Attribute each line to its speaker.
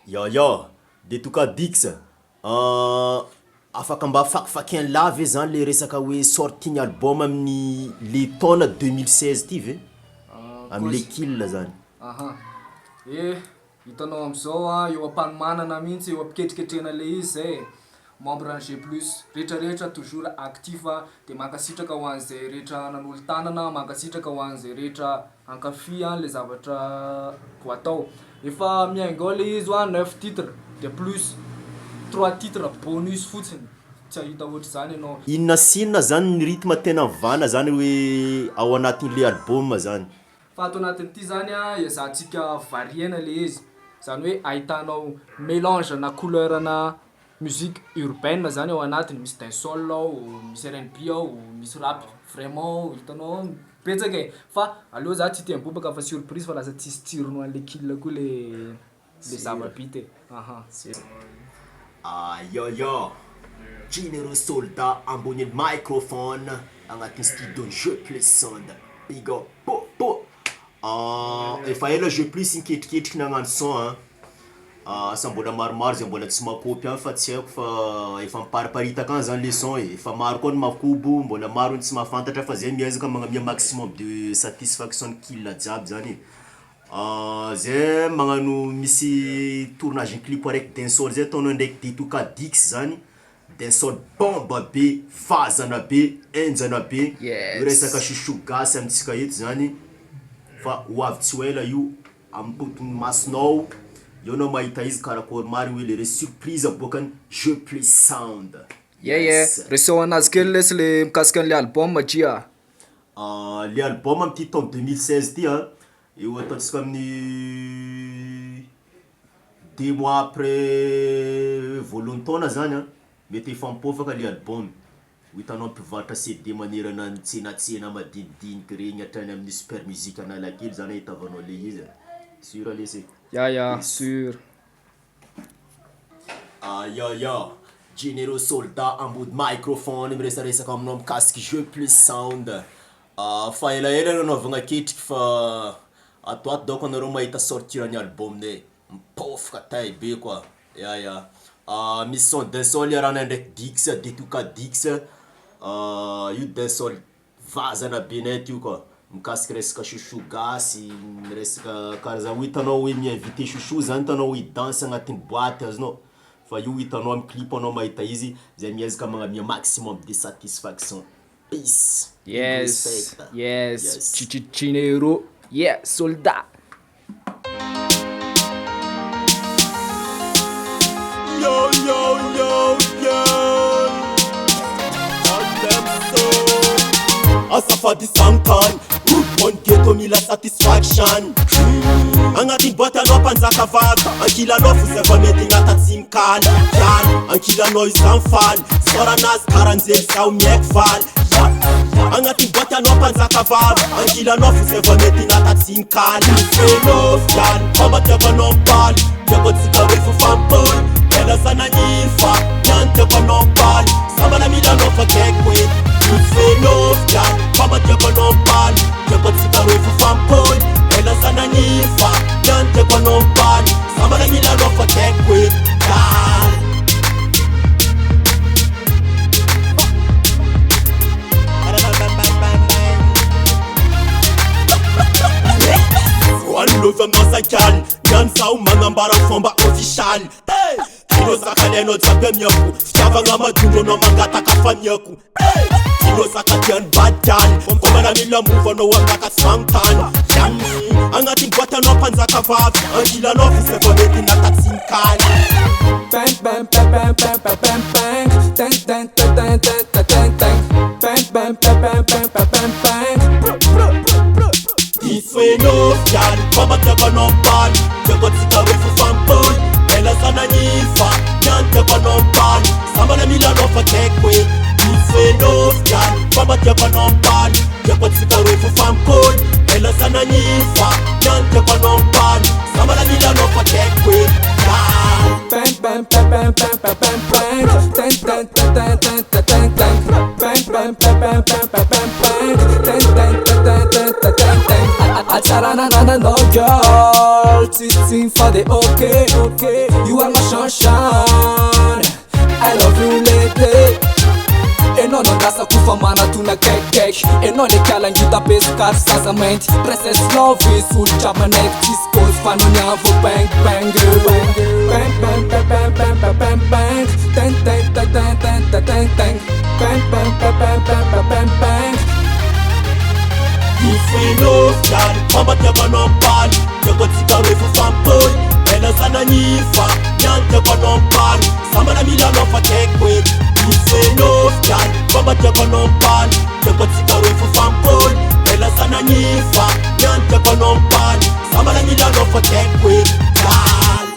Speaker 1: Ya, de toka Dix. Afaka mba fakifakiany lave zany le resaka hoe sorti-ny album amin'ny le taona 2016 ty ve? Am'le kill zany.
Speaker 2: Aha. Hitanao am'izao eo am-panomanana mihitsy eo ampiketriketrena le izy zay. Membre G+, rehetrarehetra toujours actif de mankasitraka ho an'izay rehetra nanolo tanana, mankasitraka ho an'izay rehetra ankafy le zavatra voatao. Efa miainga ao le izy 9 titres de plus 3 titres bonus fotsiny. Tsy ahita ohatry zany ianao.
Speaker 1: Inona sinona zany ny rythme tena mivana zany hoe ao anatin'le album zany?
Speaker 2: Fa ato anatin'ity zany ezahantsika variena le izy. Zany hoe ahitanao mélange na couleur na musique urbaine zany ao anatiny, misy dancehall ao, misy R&B ao, misy rap vraiment hitanao betsaka e. Fa aleo za tsy te-hibobaka fa surprise fa lasa tsisy tsirony an'le kill koa le zava-bity e. Aha.
Speaker 1: Yo, Généreux Soldat ambony microphone agnatin'ny studio Jeux Plus Sound. Big up, po. Efa ela Jeux Plus niketriketriky nagnano son sa mbola maromaro zay mbola tsy makopy fa tsy haiko fa efa mipariparitaka agny zany le son e. Efa maro koa ny makobo, mbola maro ny tsy mahafantatra fa zay miezaka magnamia maximum de satisfaction kill jiaby zany. Zay magnano misy tournage clip araiky dancehall zay ataonao ndraiky Detoka Dix zany. Dancehall bomba be, fazana be, enjana be.
Speaker 2: Yes.
Speaker 1: Resaka chouchou gasy amintsika eto zany. Fa ho avy tsy ho ela io amin'ny potony masonao. Io anao mahita izy karakory maro hoe le surprise aboakany Jeux Plus Sound.
Speaker 2: Yes. Reseo anazy kely lesy le mikasika an'le album dia.
Speaker 1: Le album amin'ity taona 2016 ty eo ataontsika amin'ny 2 mois après voalohany taona zany mety efa mipofaka le album. Hitanao mpivarotra CD manerana ny tsenatsena madinidinika regny hatrany amin'ny super musique Analakely zany ahitavanao le izy. Sûr lesy.
Speaker 2: Ya, sûr.
Speaker 1: Yo, Généreux Soldat ambody microphone miresaresaka aminao mikasiky Jeux Plus Sound. Fa elaela nanaovagna ketriky fa atoato daoko anareo mahita sortirany album-nay mipofaka tay be koa. Ya. Misy son dancehall iarahana ndraiky Dix, Detoka Dix. Io dancehall vazana be nay ty io koa. Mikasiky resaka chouchou gasy, resaka karazana hoe hitanao hoe mi-invité chouchou zany hitanao hoe danse agnatin'ny boîte azonao. Fa io hitanao amin'ny clip anao mahita izy zay miezaka magnamia maximum de satisfaction. Peace.
Speaker 2: Yes. Généreux. Yeah, Soldat.
Speaker 1: Yo. Asafady sampan, on ghetto mila satisfaction. Agnatin'ny boîte anao mpanjaka vavy, ankilanao fozay fa mety gnatatsy mikaly. Ankilanao izany faly, soranazy karanjely sao mieky valy. Agnatin'ny boîte anao mpanjaka vavy, ankilanao fozay fa mety gnatatsy mikaly. Fenao fialy, famatiavanao mipaly, tiako tsika hoe fofampoly. Ela sanany fa, niany tiako anao mipaly, sambana milanao fa kaiky hoe. Fenao fialy, famatiavanao mipaly, tiako tsika hoe fofampoly. Ela sanany fa, niany tiako anao mipaly, sambana milanao fa kaiky hoe. Lova masankany, niany sao magnambara fomba official. Kilo zakalainao jiaby amiako, fitiavagna madondro anao mangataka faniako. Kilo zakatiany badikany, fomana mila movanao angaka tsy magnontany. Agnatin'ny boîte anao mpanjaka vavy, ankilanao fizay fa mety natatsy mikaly.
Speaker 2: Bang.
Speaker 1: Fenao fialy, famatiavanao mipaly, tiako tsika hoe fofampoly. Ela sanany fa, niany tiako anao mipaly, sambana milanao fa kaiky hoe. Fenao fialy, famatiavanao mipaly, tiako tsika hoe fofampoly. Ela sanany fa, niany tiako anao mipaly, sambana milanao fa kaiky hoe.
Speaker 2: Atsarana no girl,
Speaker 3: sing for the okay. You are my sunshine, I love you lady. E non ho dasa kufa mana tuna kek. E non e kala ngita pescar sasamente. Princess love is full chamanek. Discos fanonhavo bang bang. Bang bang bang bang bang bang bang bang. Tang tang tang tang tang tang tang tang. Bang bang bang bang bang bang bang bang.
Speaker 1: If we love y'all, mama teba no pan. Yoko tika refu fampoi. Bela sana nyifa, nyan teba no pan. Sama na mila no fa take with. If we love y'all, mama teba no pan. Yoko tika refu fampoi. Bela sana nyifa, nyan teba no pan. Sama na mila no fa take with. Y'all.